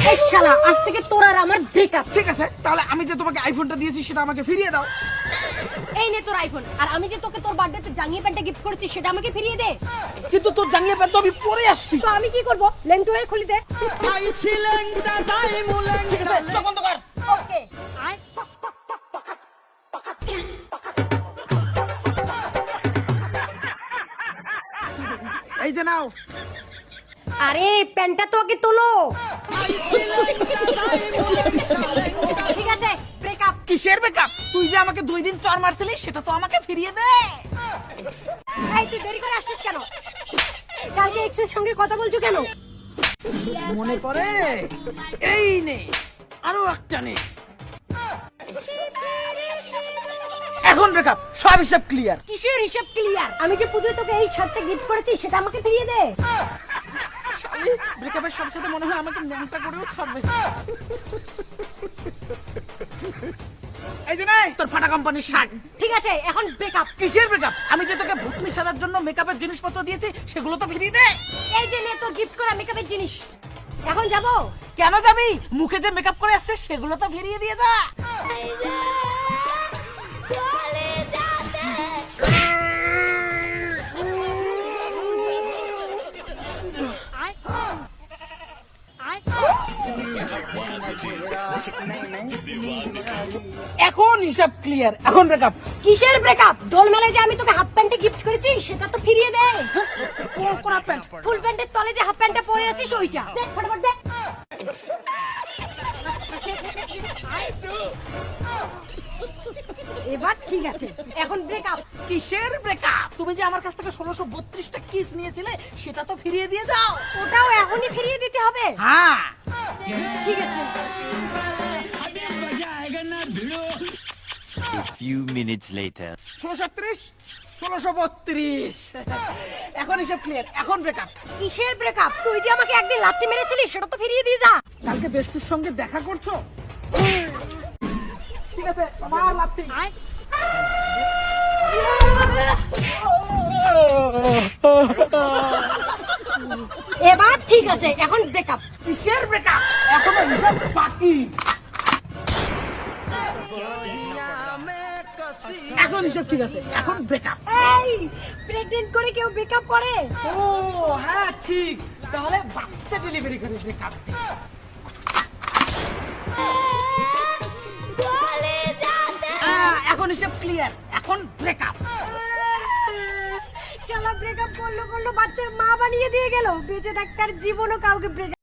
এই শালা আজ থেকে তোর আর আমার ব্রেকআপ। ঠিক আছে, তাহলে আমি যে তোমাকে আইফোনটা দিয়েছি সেটা আমাকে ফিরিয়ে দাও। এই নে তোর আইফোন, আর আমি যে তোকে তোর বার্থডেতে জাঙ্গিয়া প্যান্টটা গিফট করেছি সেটা আমাকে ফিরিয়ে দে। কিন্তু তোর জাঙ্গিয়া প্যান্ট তো আমি পরে আসছি। তো আমি কি করব? লেংটু হয়ে খুলি দে। ঠিক আছে, চোখ বন্ধ কর। ওকে। এই যে নাও। আরে প্যান্টটা তো আগে তোলো। ঠিক আছে, ব্রেকআপ। কিসের ব্রেকআপ? তুই যে আমাকে 2 দিন চর মারছিলি সেটা তো আমাকে ফিরিয়ে দে। এই তুই দেরি করে আসছিস কেন? কালকে এক্সের সঙ্গে কথা বলছো কেন? মনে পড়ে? এই নে, আরো একটা নে। এখন ব্রেকআপ, সব হিসাব ক্লিয়ার। কিসের হিসাব ক্লিয়ার? আমি যে পুজোয় তোকে এই শার্টটা গিফট করেছি সেটা আমাকে ফিরিয়ে দে। শালি ব্রেকআপের সাথে সাথে মনে হয় আমাকে ন্যাংটা করেও ছাড়বে। এই যে নাই তোর ফাটা কোম্পানির শার্ট। ঠিক আছে, এখন ব্রেকআপ। কিসের ব্রেকআপ? আমি যে তোকে ভূতনি সাজার জন্য মেকআপের জিনিসপত্র দিয়েছি সেগুলো তো ফিরিয়ে দে। এই যে নে তোর গিফট করা মেকআপের জিনিস। এখন যাবো? কেন যাবি? মুখে যে মেকআপ করে আসছে সেগুলো তো ফিরিয়ে দিয়ে যা। এখন হিসাব ক্লিয়ার, এখন ব্রেকআপ। কিসের ব্রেকআপ? দোল মেলায় যে আমি তোকে হাফ প্যান্টটা গিফট করেছি সেটা তো ফিরিয়ে দে। কোন প্যান্ট? ফুল প্যান্টের তলে যে হাফ প্যান্টটা পরে আছিস ওইটা দে, ফটাফট দে। এবার ঠিক আছে, এখন ব্রেকআপ। কিসের ব্রেকআপ? তুমি যে আমার কাছ থেকে 1632টা কিস নিয়েছিলে সেটা তো ফিরিয়ে দিয়ে যাও। ওটাও এখনই ফিরিয়ে দিতে হবে? হ্যাঁ। ঠিক আছে। A few minutes later. 1632, 1632। এখন হিসাব ক্লিয়ার, এখন ব্রেকআপ। কিসের ব্রেকআপ? তুই যে আমাকে একদিন লাথি মেরেছিলি সেটা তো ফিরিয়ে দিয়ে যা। কালকে বেস্টুর সঙ্গে দেখা করছো? ঠিক আছে, মার লাথি। এবার ঠিক আছে, এখন ব্রেকআপ। কিসের ব্রেকআপ? এখনো হিসাব বাকি। এখন হিসাব ঠিক আছে, এখন ব্রেকআপ। এই প্রেগন্যান্ট করে কেউ ব্রেকআপ করে? ও হ্যাঁ ঠিক, তাহলে বাচ্চা ডেলিভারি করে ব্রেকআপ। এখন হিসাব ক্লিয়ার, এখন ব্রেকআপ। শালা ব্রেকআপ করলো বাচ্চার মা বানিয়ে দিয়ে গেল। বেঁচে থাকার জীবনও কাউকে ব্রেকআপ